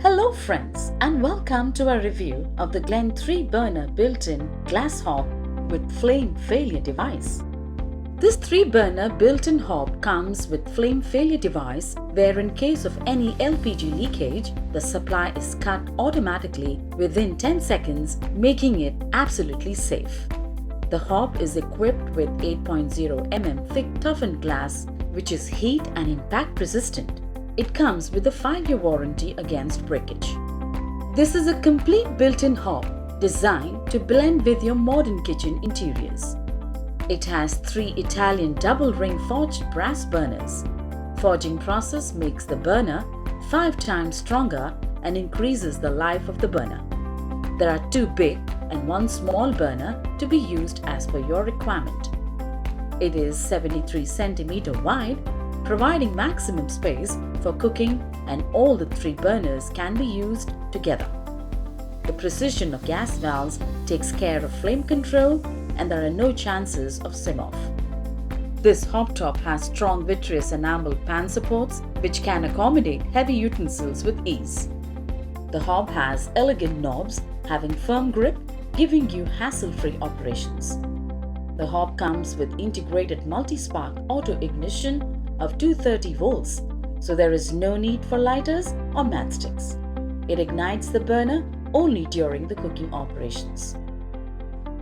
Hello friends, and welcome to a review of the Glen 3-burner built-in glass hob with flame failure device. This 3-burner built-in hob comes with flame failure device where in case of any LPG leakage, the supply is cut automatically within 10 seconds, making it absolutely safe. The hob is equipped with 8.0 mm thick toughened glass which is heat and impact resistant. It comes with a 5-year warranty against breakage. This is a complete built-in hob designed to blend with your modern kitchen interiors. It has 3 Italian double-ring forged brass burners. Forging process makes the burner 5 times stronger and increases the life of the burner. There are 2 big and 1 small burner to be used as per your requirement. It is 73 cm wide, providing maximum space for cooking, and all the 3 burners can be used together. The precision of gas valves takes care of flame control and there are no chances of sim-off. This hob top has strong vitreous enamel pan supports which can accommodate heavy utensils with ease. The hob has elegant knobs having firm grip, giving you hassle-free operations. The hob comes with integrated multi-spark auto ignition of 230 volts, so there is no need for lighters or matchsticks. It ignites the burner only during the cooking operations.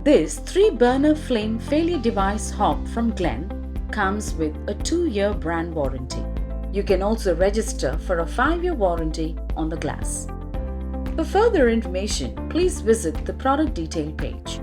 This 3-burner flame failure device hob from Glen comes with a 2-year brand warranty. You can also register for a 5-year warranty on the glass. For further information, please visit the product detail page.